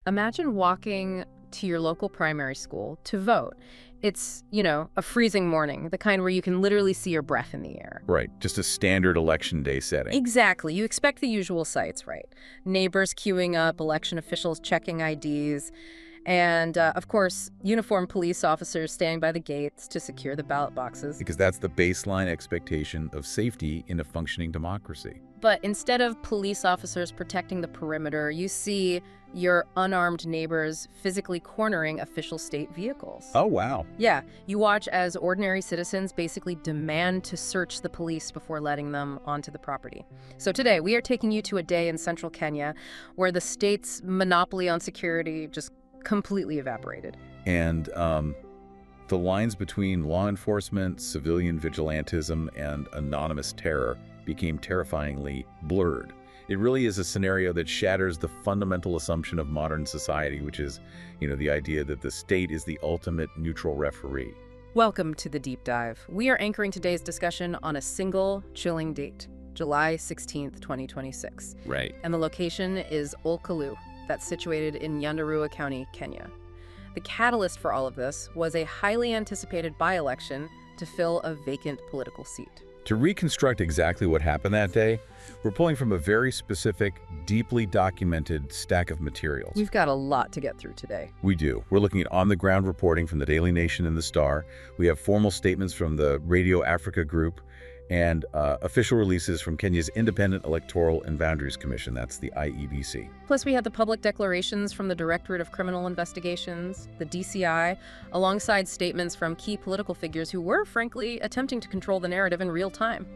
Imagine walking to your local primary school to vote. It's, a freezing morning, the kind where you can literally see your breath in the air. Right, just a standard election day setting. Exactly. You expect the usual sights, right? Neighbors queuing up, election officials checking IDs, and, of course, uniformed police officers standing by the gates to secure the ballot boxes. Because that's the baseline expectation of safety in a functioning democracy. But instead of police officers protecting the perimeter, you see your unarmed neighbors physically cornering official state vehicles. Oh, wow. Yeah, you watch as ordinary citizens basically demand to search the police before letting them onto the property. So today, we are taking you to a day in central Kenya where the state's monopoly on security just completely evaporated. And the lines between law enforcement, civilian vigilantism, and anonymous terror became terrifyingly blurred. It really is a scenario that shatters the fundamental assumption of modern society, which is, the idea that the state is the ultimate neutral referee. Welcome to the Deep Dive. We are anchoring today's discussion on a single chilling date, July 16th, 2026. Right. And the location is Kalou, that's situated in Nyandarua County, Kenya. The catalyst for all of this was a highly anticipated by-election to fill a vacant political seat. To reconstruct exactly what happened that day, we're pulling from a very specific, deeply documented stack of materials. We've got a lot to get through today. We do. We're looking at on-the-ground reporting from the Daily Nation and the Star. We have formal statements from the Radio Africa Group and official releases from Kenya's Independent Electoral and Boundaries Commission, that's the IEBC. Plus, we had the public declarations from the Directorate of Criminal Investigations, the DCI, alongside statements from key political figures who were, frankly, attempting to control the narrative in real time.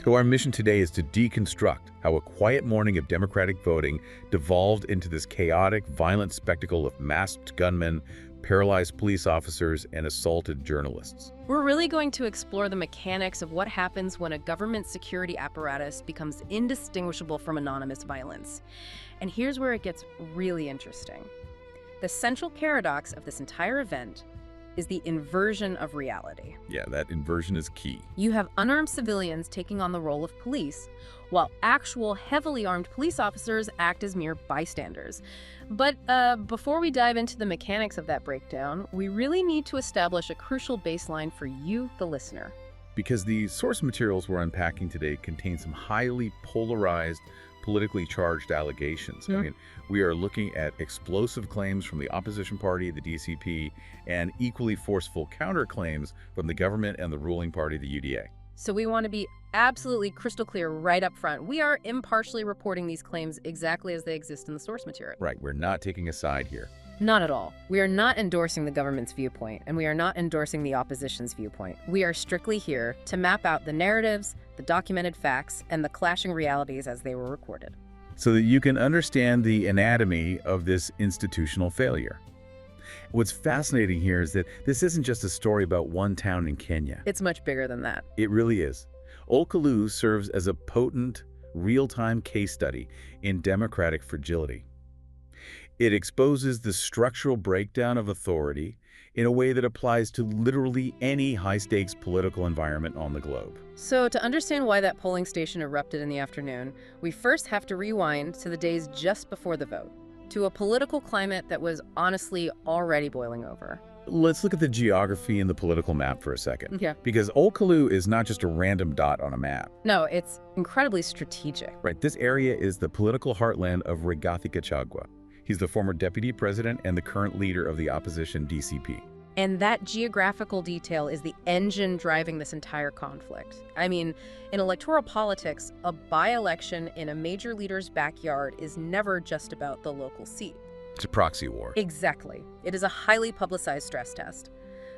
So our mission today is to deconstruct how a quiet morning of democratic voting devolved into this chaotic, violent spectacle of masked gunmen, paralyzed police officers, and assaulted journalists. We're really going to explore the mechanics of what happens when a government security apparatus becomes indistinguishable from anonymous violence. And here's where it gets really interesting. The central paradox of this entire event is the inversion of reality. Yeah, that inversion is key. You have unarmed civilians taking on the role of police, while actual heavily armed police officers act as mere bystanders. But before we dive into the mechanics of that breakdown, we really need to establish a crucial baseline for you, the listener. Because the source materials we're unpacking today contain some highly polarized, politically charged allegations. I mean, we are looking at explosive claims from the opposition party, the DCP, and equally forceful counterclaims from the government and the ruling party, the UDA. So we want to be absolutely crystal clear right up front. We are impartially reporting these claims exactly as they exist in the source material. Right, we're not taking a side here. Not at all. We are not endorsing the government's viewpoint, and we are not endorsing the opposition's viewpoint. We are strictly here to map out the narratives, the documented facts, and the clashing realities as they were recorded. So that you can understand the anatomy of this institutional failure. What's fascinating here is that this isn't just a story about one town in Kenya. It's much bigger than that. It really is. Kalou serves as a potent, real-time case study in democratic fragility. It exposes the structural breakdown of authority in a way that applies to literally any high-stakes political environment on the globe. So to understand why that polling station erupted in the afternoon, we first have to rewind to the days just before the vote, to a political climate that was honestly already boiling over. Let's look at the geography and the political map for a second. Yeah. Because Kalou is not just a random dot on a map. No, it's incredibly strategic. Right, this area is the political heartland of Rigathi Gachagua. He's the former deputy president and the current leader of the opposition DCP. And that geographical detail is the engine driving this entire conflict. I mean, in electoral politics, a by-election in a major leader's backyard is never just about the local seat. It's a proxy war. Exactly. It is a highly publicized stress test.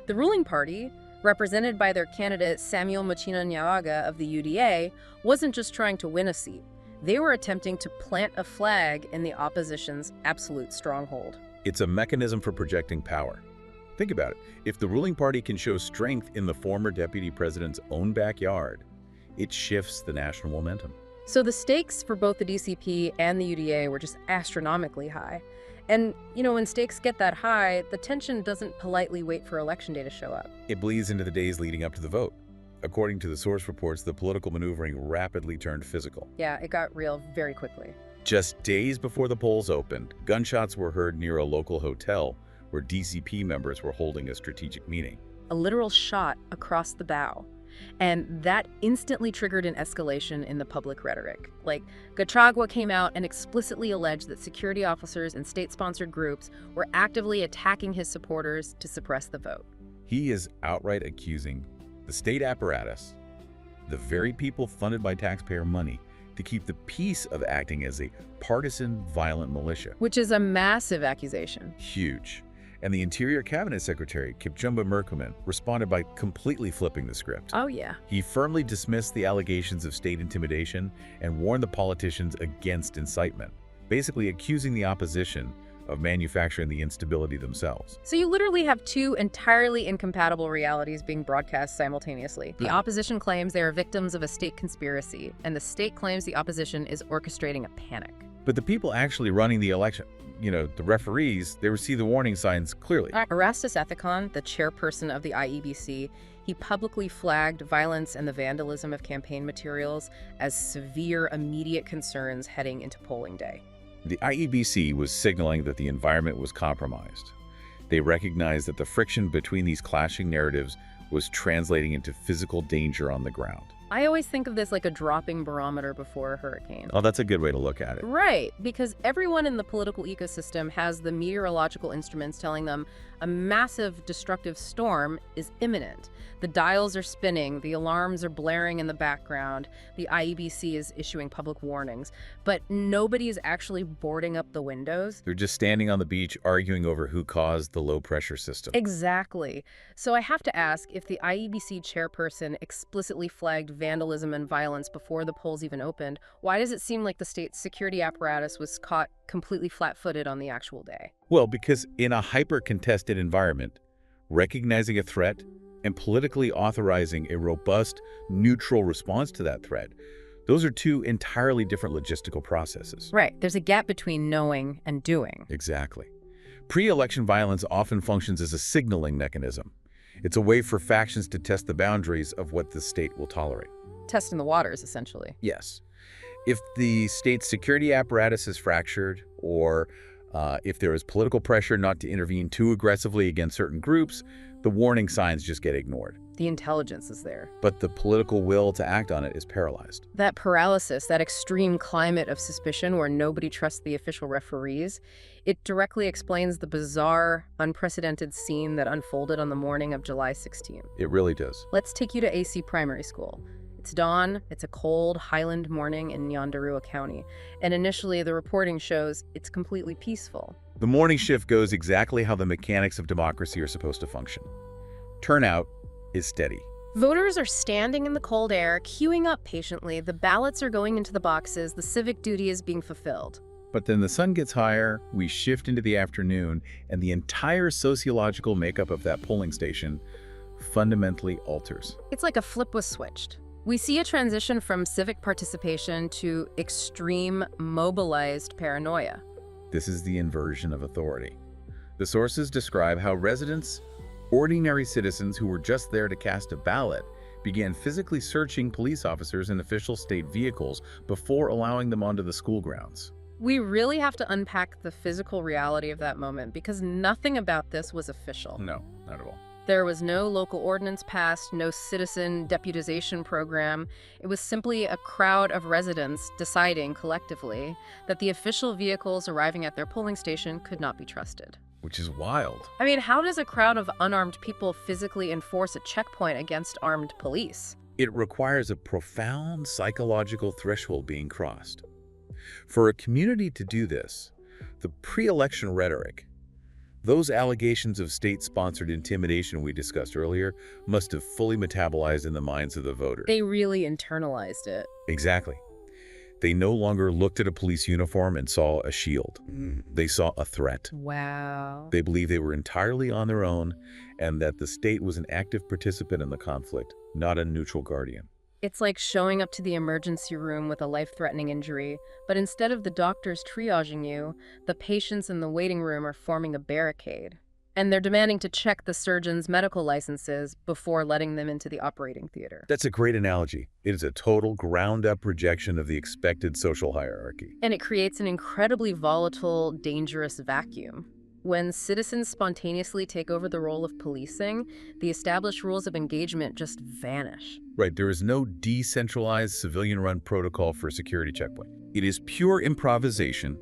The ruling party, represented by their candidate Samuel Machina Nyawaga of the UDA, wasn't just trying to win a seat. They were attempting to plant a flag in the opposition's absolute stronghold. It's a mechanism for projecting power. Think about it. If the ruling party can show strength in the former deputy president's own backyard, it shifts the national momentum. So the stakes for both the DCP and the UDA were just astronomically high. And, when stakes get that high, the tension doesn't politely wait for election day to show up. It bleeds into the days leading up to the vote. According to the source reports, the political maneuvering rapidly turned physical. Yeah, it got real very quickly. Just days before the polls opened, gunshots were heard near a local hotel where DCP members were holding a strategic meeting. A literal shot across the bow. And that instantly triggered an escalation in the public rhetoric. Like, Gachagua came out and explicitly alleged that security officers and state-sponsored groups were actively attacking his supporters to suppress the vote. He is outright accusing the state apparatus, the very people funded by taxpayer money, to keep the peace of acting as a partisan, violent militia. Which is a massive accusation. Huge. And the Interior Cabinet Secretary, Kipchumba Murkomen, responded by completely flipping the script. Oh, yeah. He firmly dismissed the allegations of state intimidation and warned the politicians against incitement, basically accusing the opposition of manufacturing the instability themselves. So you literally have two entirely incompatible realities being broadcast simultaneously. The opposition claims they are victims of a state conspiracy, and the state claims the opposition is orchestrating a panic. But the people actually running the election, the referees, they receive the warning signs clearly. Erastus Ethicon, the chairperson of the IEBC, he publicly flagged violence and the vandalism of campaign materials as severe, immediate concerns heading into polling day. The IEBC was signaling that the environment was compromised. They recognized that the friction between these clashing narratives was translating into physical danger on the ground. I always think of this like a dropping barometer before a hurricane. Oh, that's a good way to look at it. Right, because everyone in the political ecosystem has the meteorological instruments telling them a massive destructive storm is imminent. The dials are spinning, the alarms are blaring in the background, the IEBC is issuing public warnings, but nobody is actually boarding up the windows. They're just standing on the beach arguing over who caused the low-pressure system. Exactly. So I have to ask, if the IEBC chairperson explicitly flagged vandalism and violence before the polls even opened, why does it seem like the state's security apparatus was caught completely flat-footed on the actual day? Well, because in a hyper-contested environment, recognizing a threat and politically authorizing a robust, neutral response to that threat, those are two entirely different logistical processes. Right. There's a gap between knowing and doing. Exactly. Pre-election violence often functions as a signaling mechanism. It's a way for factions to test the boundaries of what the state will tolerate. Testing the waters, essentially. Yes. If the state's security apparatus is fractured, or if there is political pressure not to intervene too aggressively against certain groups, the warning signs just get ignored. The intelligence is there. But the political will to act on it is paralyzed. That paralysis, that extreme climate of suspicion where nobody trusts the official referees, it directly explains the bizarre, unprecedented scene that unfolded on the morning of July 16th. It really does. Let's take you to AC Primary School. It's dawn, it's a cold highland morning in Nyandarua County, and initially the reporting shows it's completely peaceful. The morning shift goes exactly how the mechanics of democracy are supposed to function. Turnout is steady. Voters are standing in the cold air, queuing up patiently, the ballots are going into the boxes, the civic duty is being fulfilled. But then the sun gets higher, we shift into the afternoon, and the entire sociological makeup of that polling station fundamentally alters. It's like a flip was switched. We see a transition from civic participation to extreme, mobilized paranoia. This is the inversion of authority. The sources describe how residents, ordinary citizens who were just there to cast a ballot, began physically searching police officers and official state vehicles before allowing them onto the school grounds. We really have to unpack the physical reality of that moment because nothing about this was official. No, not at all. There was no local ordinance passed, no citizen deputization program. It was simply a crowd of residents deciding collectively that the official vehicles arriving at their polling station could not be trusted. Which is wild. I mean, how does a crowd of unarmed people physically enforce a checkpoint against armed police? It requires a profound psychological threshold being crossed. For a community to do this, the pre-election rhetoric, those allegations of state-sponsored intimidation we discussed earlier, must have fully metabolized in the minds of the voters. They really internalized it. Exactly. They no longer looked at a police uniform and saw a shield. They saw a threat. Wow. They believed they were entirely on their own and that the state was an active participant in the conflict, not a neutral guardian. It's like showing up to the emergency room with a life-threatening injury, but instead of the doctors triaging you, the patients in the waiting room are forming a barricade. And they're demanding to check the surgeons' medical licenses before letting them into the operating theater. That's a great analogy. It is a total ground-up rejection of the expected social hierarchy. And it creates an incredibly volatile, dangerous vacuum. When citizens spontaneously take over the role of policing, the established rules of engagement just vanish. Right, there is no decentralized civilian-run protocol for a security checkpoint. It is pure improvisation,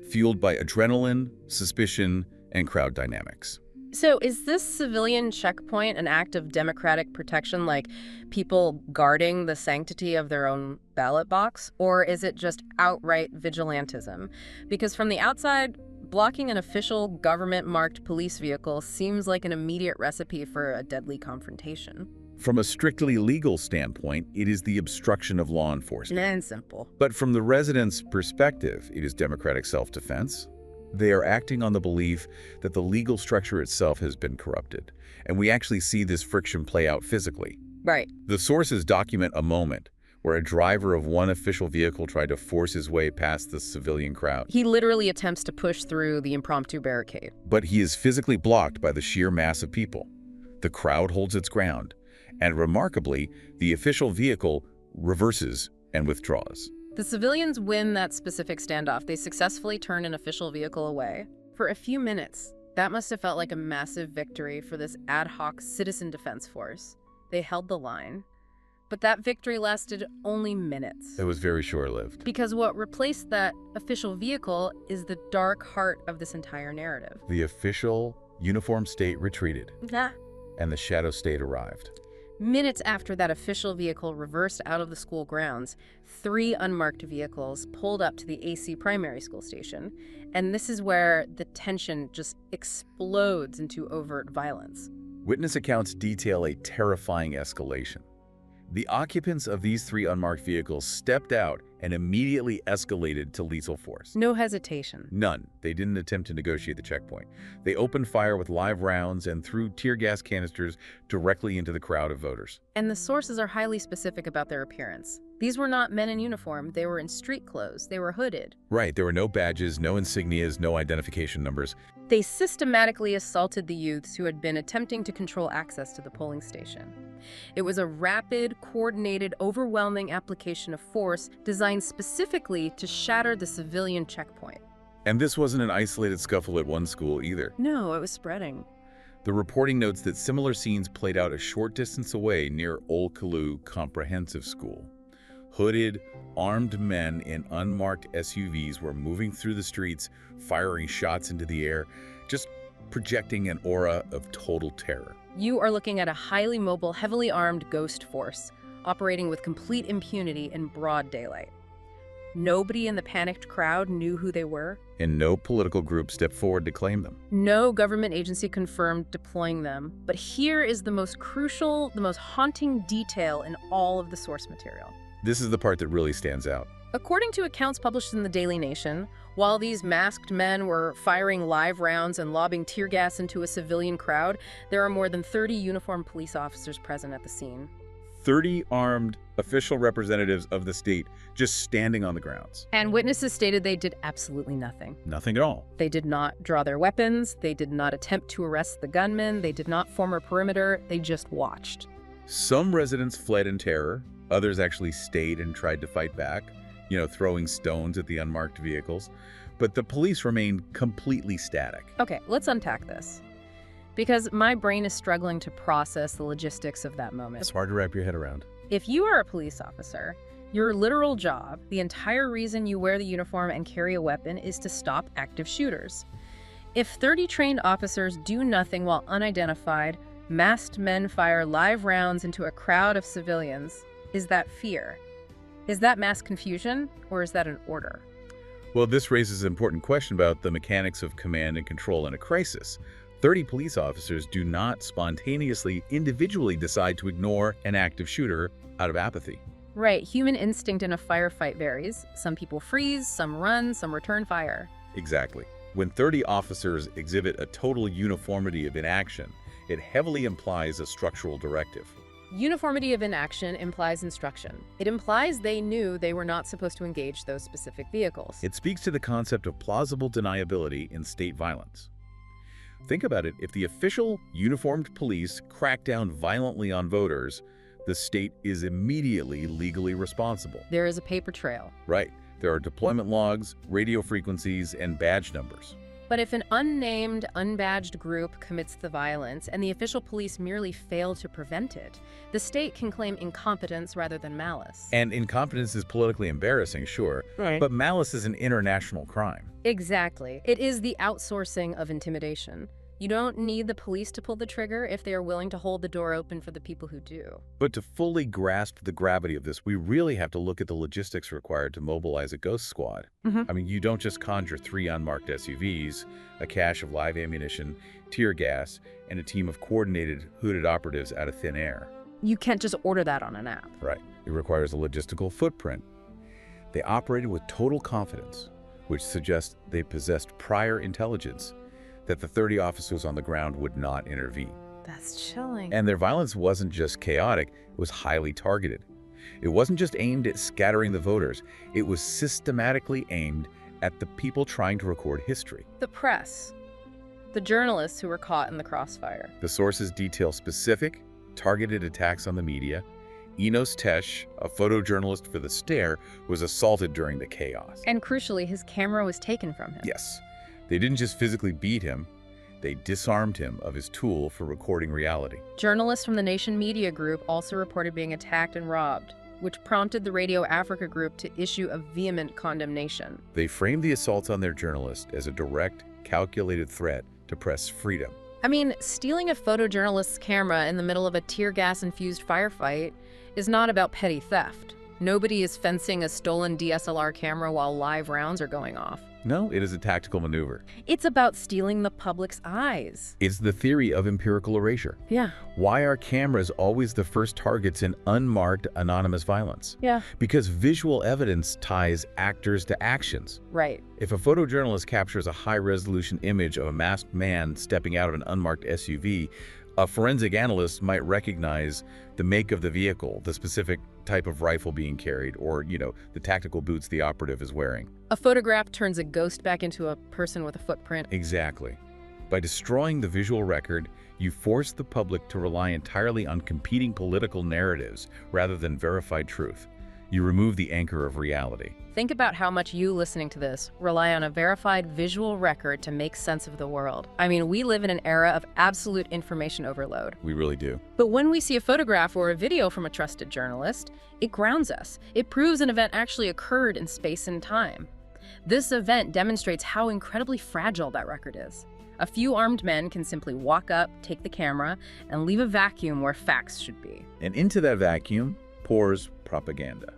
fueled by adrenaline, suspicion, and crowd dynamics. So is this civilian checkpoint an act of democratic protection, like people guarding the sanctity of their own ballot box? Or is it just outright vigilantism? Because from the outside, blocking an official government-marked police vehicle seems like an immediate recipe for a deadly confrontation. From a strictly legal standpoint, it is the obstruction of law enforcement. And simple. But from the residents' perspective, it is democratic self-defense. They are acting on the belief that the legal structure itself has been corrupted. And we actually see this friction play out physically. Right. The sources document a moment where a driver of one official vehicle tried to force his way past the civilian crowd. He literally attempts to push through the impromptu barricade. But he is physically blocked by the sheer mass of people. The crowd holds its ground. And remarkably, the official vehicle reverses and withdraws. The civilians win that specific standoff. They successfully turn an official vehicle away. For a few minutes, that must have felt like a massive victory for this ad hoc citizen defense force. They held the line. But that victory lasted only minutes. It was very short-lived. Because what replaced that official vehicle is the dark heart of this entire narrative. The official uniformed state retreated, and the shadow state arrived. Minutes after that official vehicle reversed out of the school grounds, 3 unmarked vehicles pulled up to the AC primary school station, and this is where the tension just explodes into overt violence. Witness accounts detail a terrifying escalation. The occupants of these 3 unmarked vehicles stepped out and immediately escalated to lethal force. No hesitation. None. They didn't attempt to negotiate the checkpoint. They opened fire with live rounds and threw tear gas canisters directly into the crowd of voters. And the sources are highly specific about their appearance. These were not men in uniform. They were in street clothes. They were hooded. Right. There were no badges, no insignias, no identification numbers. They systematically assaulted the youths who had been attempting to control access to the polling station. It was a rapid, coordinated, overwhelming application of force designed specifically to shatter the civilian checkpoint. And this wasn't an isolated scuffle at one school either. No, it was spreading. The reporting notes that similar scenes played out a short distance away near Old Kalou Comprehensive School. Hooded, armed men in unmarked SUVs were moving through the streets, firing shots into the air, just projecting an aura of total terror. You are looking at a highly mobile, heavily armed ghost force, operating with complete impunity in broad daylight. Nobody in the panicked crowd knew who they were. And no political group stepped forward to claim them. No government agency confirmed deploying them. But here is the most crucial, the most haunting detail in all of the source material. This is the part that really stands out. According to accounts published in the Daily Nation, while these masked men were firing live rounds and lobbing tear gas into a civilian crowd, there are more than 30 uniformed police officers present at the scene. 30 armed official representatives of the state just standing on the grounds. And witnesses stated they did absolutely nothing. Nothing at all. They did not draw their weapons, they did not attempt to arrest the gunmen, they did not form a perimeter, they just watched. Some residents fled in terror, others actually stayed and tried to fight back, throwing stones at the unmarked vehicles. But the police remained completely static. Okay, let's unpack this. Because my brain is struggling to process the logistics of that moment. It's hard to wrap your head around. If you are a police officer, your literal job, the entire reason you wear the uniform and carry a weapon, is to stop active shooters. If 30 trained officers do nothing while unidentified, masked men fire live rounds into a crowd of civilians, is that fear? Is that mass confusion, or is that an order? Well, this raises an important question about the mechanics of command and control in a crisis. 30 police officers do not spontaneously, individually decide to ignore an active shooter out of apathy. Right, human instinct in a firefight varies. Some people freeze, some run, some return fire. Exactly. When 30 officers exhibit a total uniformity of inaction, it heavily implies a structural directive. Uniformity of inaction implies instruction. It implies they knew they were not supposed to engage those specific vehicles. It speaks to the concept of plausible deniability in state violence. Think about it. If the official uniformed police crack down violently on voters, the state is immediately legally responsible. There is a paper trail. Right. There are deployment logs, radio frequencies, and badge numbers. But if an unnamed, unbadged group commits the violence and the official police merely fail to prevent it, the state can claim incompetence rather than malice. And incompetence is politically embarrassing, sure, Right. but malice is an international crime. Exactly. It is the outsourcing of intimidation. You don't need the police to pull the trigger if they are willing to hold the door open for the people who do. But to fully grasp the gravity of this, we really have to look at the logistics required to mobilize a ghost squad. I mean, you don't just conjure 3 unmarked SUVs, a cache of live ammunition, tear gas, and a team of coordinated hooded operatives out of thin air. You can't just order that on an app. Right. It requires a logistical footprint. They operated with total confidence, which suggests they possessed prior intelligence that the 30 officers on the ground would not intervene. That's chilling. And their violence wasn't just chaotic, it was highly targeted. It wasn't just aimed at scattering the voters, it was systematically aimed at the people trying to record history. The press. The journalists who were caught in the crossfire. The sources detail specific, targeted attacks on the media. Enos Tesh, a photojournalist for The Stare, was assaulted during the chaos. And crucially, his camera was taken from him. Yes. They didn't just physically beat him, they disarmed him of his tool for recording reality. Journalists from the Nation Media Group also reported being attacked and robbed, which prompted the Radio Africa Group to issue a vehement condemnation. They framed the assaults on their journalist as a direct, calculated threat to press freedom. I mean, stealing a photojournalist's camera in the middle of a tear gas-infused firefight is not about petty theft. Nobody is fencing a stolen DSLR camera while live rounds are going off. No, it is a tactical maneuver. It's about stealing the public's eyes. It's the theory of empirical erasure. Yeah. Why are cameras always the first targets in unmarked anonymous violence? Yeah. Because visual evidence ties actors to actions. Right. If a photojournalist captures a high-resolution image of a masked man stepping out of an unmarked SUV, a forensic analyst might recognize the make of the vehicle, the specific type of rifle being carried, or, the tactical boots the operative is wearing. A photograph turns a ghost back into a person with a footprint. Exactly. By destroying the visual record, you force the public to rely entirely on competing political narratives rather than verified truth. You remove the anchor of reality. Think about how much you listening to this rely on a verified visual record to make sense of the world. I mean, we live in an era of absolute information overload. We really do. But when we see a photograph or a video from a trusted journalist, it grounds us. It proves an event actually occurred in space and time. This event demonstrates how incredibly fragile that record is. A few armed men can simply walk up, take the camera, and leave a vacuum where facts should be. And into that vacuum pours propaganda.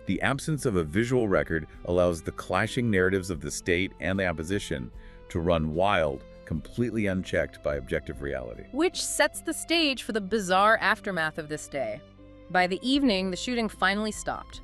The absence of a visual record allows the clashing narratives of the state and the opposition to run wild, completely unchecked by objective reality. Which sets the stage for the bizarre aftermath of this day. By the evening, the shooting finally stopped.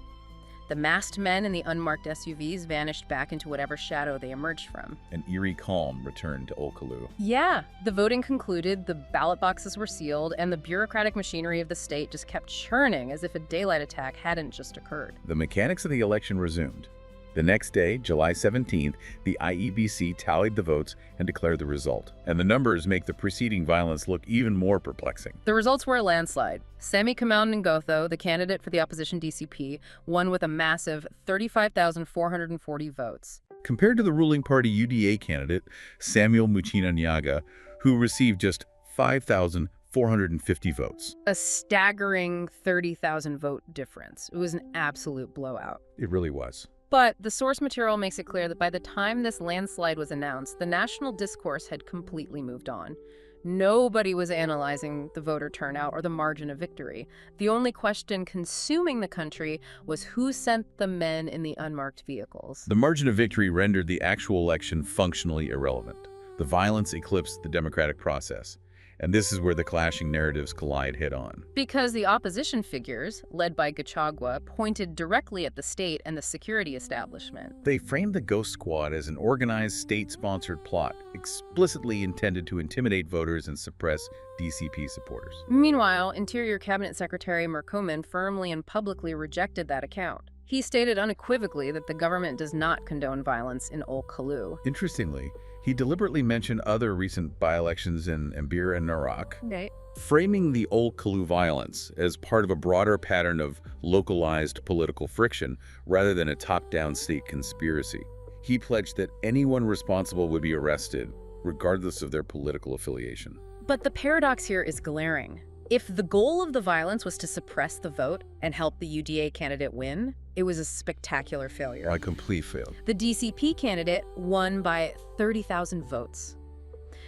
The masked men in the unmarked SUVs vanished back into whatever shadow they emerged from. An eerie calm returned to Old Kalou. Yeah, the voting concluded, the ballot boxes were sealed, and the bureaucratic machinery of the state just kept churning as if a daylight attack hadn't just occurred. The mechanics of the election resumed. The next day, July 17th, the IEBC tallied the votes and declared the result. And the numbers make the preceding violence look even more perplexing. The results were a landslide. Sammy Kamau Ngotho, the candidate for the opposition DCP, won with a massive 35,440 votes. Compared to the ruling party UDA candidate, Samuel Muchina Nyaga, who received just 5,450 votes. A staggering 30,000 vote difference. It was an absolute blowout. It really was. But the source material makes it clear that by the time this landslide was announced, the national discourse had completely moved on. Nobody was analyzing the voter turnout or the margin of victory. The only question consuming the country was who sent the men in the unmarked vehicles. The margin of victory rendered the actual election functionally irrelevant. The violence eclipsed the democratic process. And this is where the clashing narratives collide head-on. Because the opposition figures, led by Gachagua, pointed directly at the state and the security establishment. They framed the Ghost Squad as an organized state-sponsored plot, explicitly intended to intimidate voters and suppress DCP supporters. Meanwhile, Interior Cabinet Secretary Murkomen firmly and publicly rejected that account. He stated unequivocally that the government does not condone violence in Old Kalou. Interestingly, He deliberately mentioned other recent by-elections in Ambir and Narak, Right. framing the old Kalou violence as part of a broader pattern of localized political friction rather than a top-down state conspiracy. He pledged that anyone responsible would be arrested, regardless of their political affiliation. But the paradox here is glaring. If the goal of the violence was to suppress the vote and help the UDA candidate win, it was a spectacular failure. A complete fail. The DCP candidate won by 30,000 votes.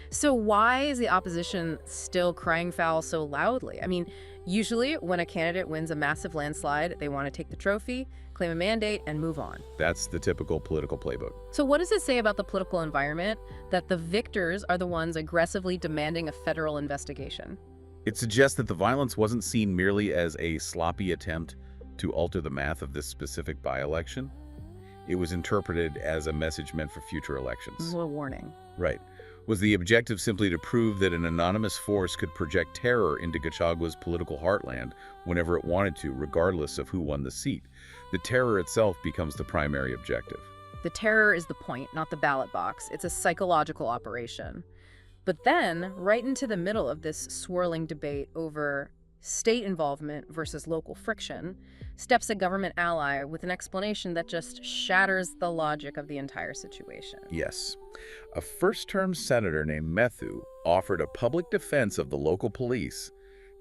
So why is the opposition still crying foul so loudly? I mean, usually when a candidate wins a massive landslide, they want to take the trophy, claim a mandate, and move on. That's the typical political playbook. So what does it say about the political environment that the victors are the ones aggressively demanding a federal investigation? It suggests that the violence wasn't seen merely as a sloppy attempt to alter the math of this specific by-election. It was interpreted as a message meant for future elections. A warning. Right. Was the objective simply to prove that an anonymous force could project terror into Gachagua's political heartland whenever it wanted to, regardless of who won the seat? The terror itself becomes the primary objective. The terror is the point, not the ballot box. It's a psychological operation. But then, right into the middle of this swirling debate over state involvement versus local friction, steps a government ally with an explanation that just shatters the logic of the entire situation. Yes. A first-term senator named Ngotho offered a public defense of the local police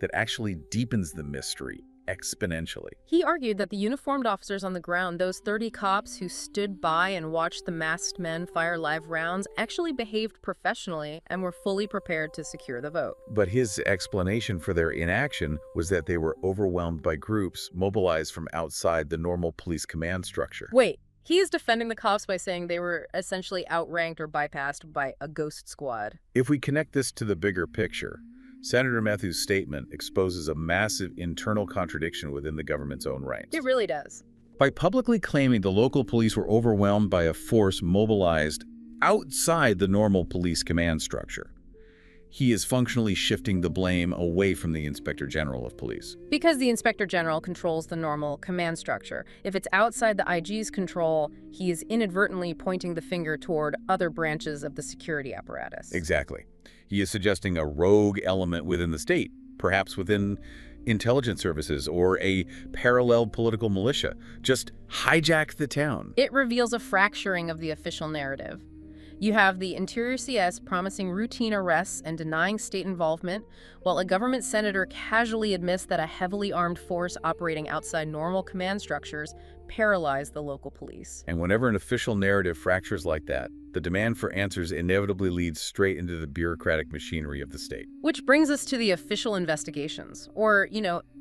that actually deepens the mystery exponentially. He argued that the uniformed officers on the ground, those 30 cops who stood by and watched the masked men fire live rounds, actually behaved professionally and were fully prepared to secure the vote. But his explanation for their inaction was that they were overwhelmed by groups mobilized from outside the normal police command structure. Wait, he is defending the cops by saying they were essentially outranked or bypassed by a ghost squad. If we connect this to the bigger picture, Senator Ngotho's statement exposes a massive internal contradiction within the government's own ranks. It really does. By publicly claiming the local police were overwhelmed by a force mobilized outside the normal police command structure, he is functionally shifting the blame away from the Inspector General of Police. Because the Inspector General controls the normal command structure. If it's outside the IG's control, he is inadvertently pointing the finger toward other branches of the security apparatus. Exactly. He is suggesting a rogue element within the state, perhaps within intelligence services or a parallel political militia. Just hijack the town. It reveals a fracturing of the official narrative. You have the Interior CS promising routine arrests and denying state involvement, while a government senator casually admits that a heavily armed force operating outside normal command structures paralyzed the local police. And whenever an official narrative fractures like that, the demand for answers inevitably leads straight into the bureaucratic machinery of the state. Which brings us to the official investigations, or,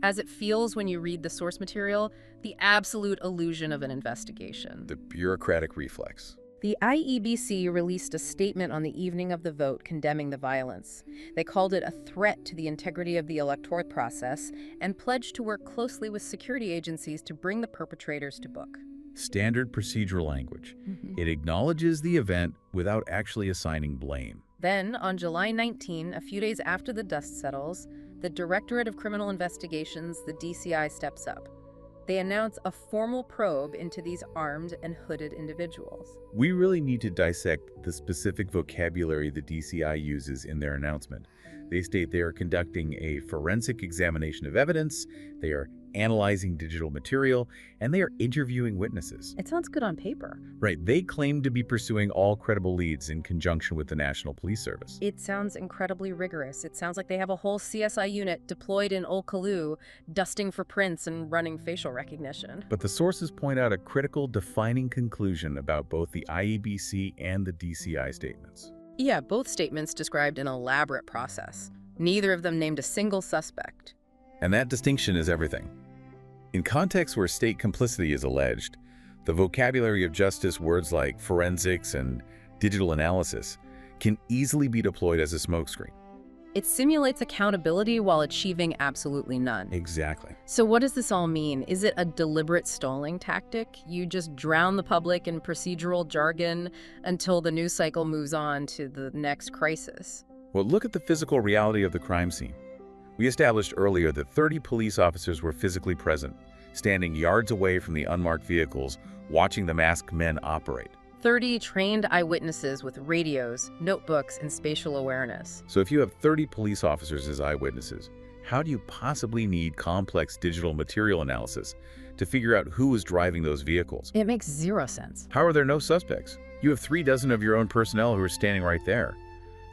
as it feels when you read the source material, the absolute illusion of an investigation. The bureaucratic reflex. The IEBC released a statement on the evening of the vote condemning the violence. They called it a threat to the integrity of the electoral process and pledged to work closely with security agencies to bring the perpetrators to book. Standard procedural language. It acknowledges the event without actually assigning blame. Then, on July 19, a few days after the dust settles, the Directorate of Criminal Investigations, the DCI, steps up. They announce a formal probe into these armed and hooded individuals. We really need to dissect the specific vocabulary the DCI uses in their announcement. They state they are conducting a forensic examination of evidence, they are analyzing digital material, and they are interviewing witnesses. It sounds good on paper. Right, they claim to be pursuing all credible leads in conjunction with the National Police Service. It sounds incredibly rigorous. It sounds like they have a whole CSI unit deployed in Old Kalou, dusting for prints and running facial recognition. But the sources point out a critical, defining conclusion about both the IEBC and the DCI statements. Yeah, both statements described an elaborate process. Neither of them named a single suspect. And that distinction is everything. In contexts where state complicity is alleged, the vocabulary of justice, words like forensics and digital analysis, can easily be deployed as a smokescreen. It simulates accountability while achieving absolutely none. Exactly. So what does this all mean? Is it a deliberate stalling tactic? You just drown the public in procedural jargon until the news cycle moves on to the next crisis? Well, look at the physical reality of the crime scene. We established earlier that 30 police officers were physically present, standing yards away from the unmarked vehicles, watching the masked men operate. 30 trained eyewitnesses with radios, notebooks, and spatial awareness. So if you have 30 police officers as eyewitnesses, how do you possibly need complex digital material analysis to figure out who was driving those vehicles? It makes zero sense. How are there no suspects? You have 36 of your own personnel who are standing right there.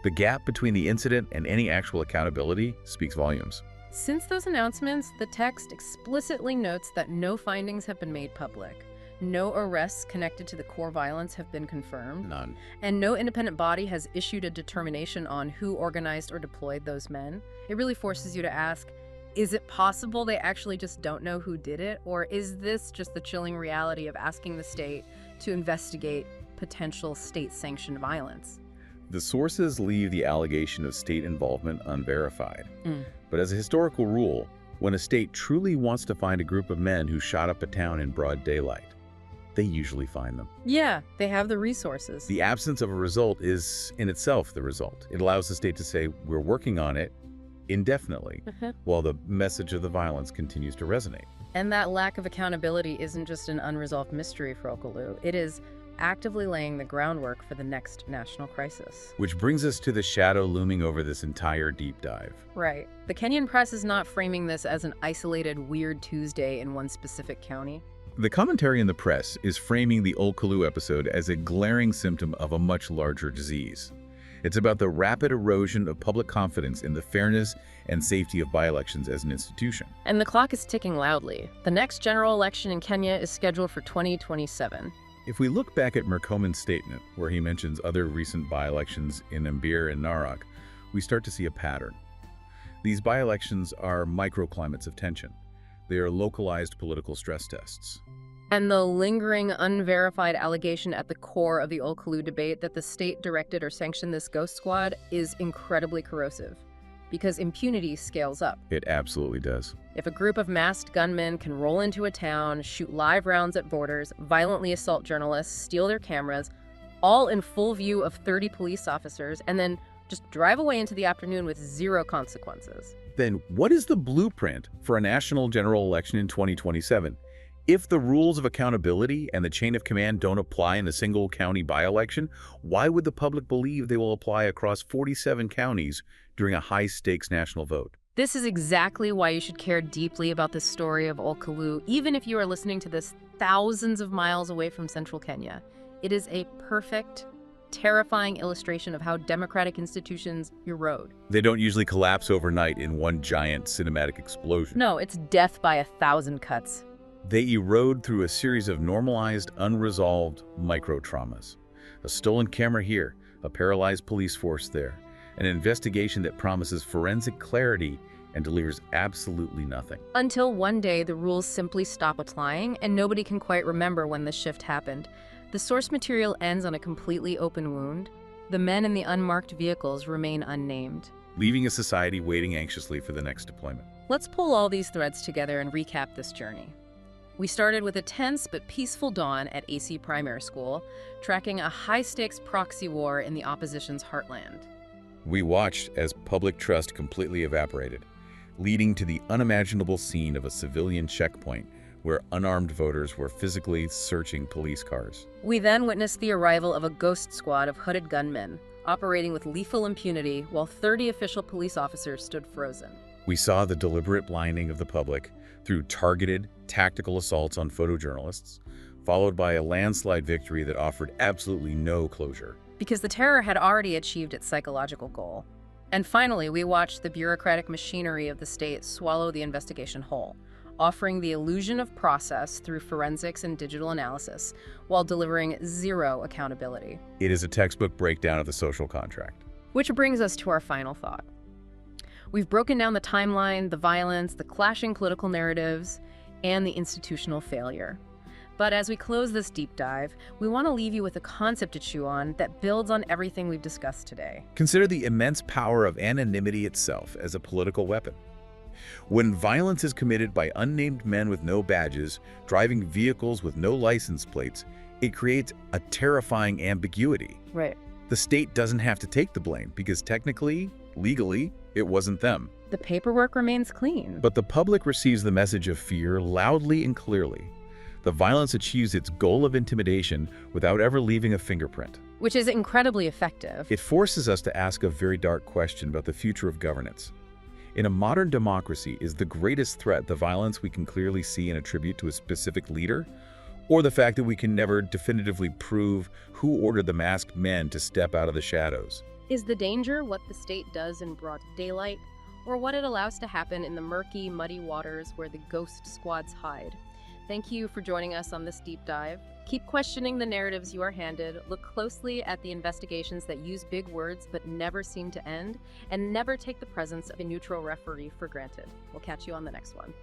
The gap between the incident and any actual accountability speaks volumes. Since those announcements, the text explicitly notes that no findings have been made public. No arrests connected to the core violence have been confirmed. None. And no independent body has issued a determination on who organized or deployed those men. It really forces you to ask, is it possible they actually just don't know who did it? Or is this just the chilling reality of asking the state to investigate potential state-sanctioned violence? The sources leave the allegation of state involvement unverified. But as a historical rule, when a state truly wants to find a group of men who shot up a town in broad daylight, they usually find them. Yeah, they have the resources. The absence of a result is in itself the result. It allows the state to say, we're working on it indefinitely, while the message of the violence continues to resonate. And that lack of accountability isn't just an unresolved mystery for Kalou. It is actively laying the groundwork for the next national crisis. Which brings us to the shadow looming over this entire deep dive. Right. The Kenyan press is not framing this as an isolated Weird Tuesday in one specific county. The commentary in the press is framing the Old Kalou episode as a glaring symptom of a much larger disease. It's about the rapid erosion of public confidence in the fairness and safety of by-elections as an institution. And the clock is ticking loudly. The next general election in Kenya is scheduled for 2027. If we look back at Murkomen's statement, where he mentions other recent by-elections in Mbir and Narok, we start to see a pattern. These by-elections are microclimates of tension. They are localized political stress tests. And the lingering, unverified allegation at the core of the Old Kalou debate that the state directed or sanctioned this ghost squad is incredibly corrosive, because impunity scales up. It absolutely does. If a group of masked gunmen can roll into a town, shoot live rounds at voters, violently assault journalists, steal their cameras, all in full view of 30 police officers, and then just drive away into the afternoon with zero consequences, then what is the blueprint for a national general election in 2027? If the rules of accountability and the chain of command don't apply in a single county by-election, why would the public believe they will apply across 47 counties during a high-stakes national vote? This is exactly why you should care deeply about the story of Old Kalou, even if you are listening to this thousands of miles away from central Kenya. It is a perfect, terrifying illustration of how democratic institutions erode. They don't usually collapse overnight in one giant cinematic explosion. No, it's death by 1,000 cuts. They erode through a series of normalized, unresolved micro-traumas. A stolen camera here, a paralyzed police force there, an investigation that promises forensic clarity and delivers absolutely nothing. Until one day the rules simply stop applying and nobody can quite remember when the shift happened. The source material ends on a completely open wound. The men in the unmarked vehicles remain unnamed, leaving a society waiting anxiously for the next deployment. Let's pull all these threads together and recap this journey. We started with a tense but peaceful dawn at AC Primary School, tracking a high-stakes proxy war in the opposition's heartland. We watched as public trust completely evaporated, leading to the unimaginable scene of a civilian checkpoint where unarmed voters were physically searching police cars. We then witnessed the arrival of a ghost squad of hooded gunmen, operating with lethal impunity while 30 official police officers stood frozen. We saw the deliberate blinding of the public through targeted, tactical assaults on photojournalists, followed by a landslide victory that offered absolutely no closure. Because the terror had already achieved its psychological goal. And finally, we watched the bureaucratic machinery of the state swallow the investigation whole, offering the illusion of process through forensics and digital analysis, while delivering zero accountability. It is a textbook breakdown of the social contract. Which brings us to our final thought. We've broken down the timeline, the violence, the clashing political narratives, and the institutional failure. But as we close this deep dive, we want to leave you with a concept to chew on that builds on everything we've discussed today. Consider the immense power of anonymity itself as a political weapon. When violence is committed by unnamed men with no badges, driving vehicles with no license plates, it creates a terrifying ambiguity. Right. The state doesn't have to take the blame because technically, legally, it wasn't them. The paperwork remains clean. But the public receives the message of fear loudly and clearly. The violence achieves its goal of intimidation without ever leaving a fingerprint. Which is incredibly effective. It forces us to ask a very dark question about the future of governance. In a modern democracy, is the greatest threat the violence we can clearly see and attribute to a specific leader, or the fact that we can never definitively prove who ordered the masked men to step out of the shadows? Is the danger what the state does in broad daylight, or what it allows to happen in the murky, muddy waters where the ghost squads hide? Thank you for joining us on this deep dive. Keep questioning the narratives you are handed, look closely at the investigations that use big words but never seem to end, and never take the presence of a neutral referee for granted. We'll catch you on the next one.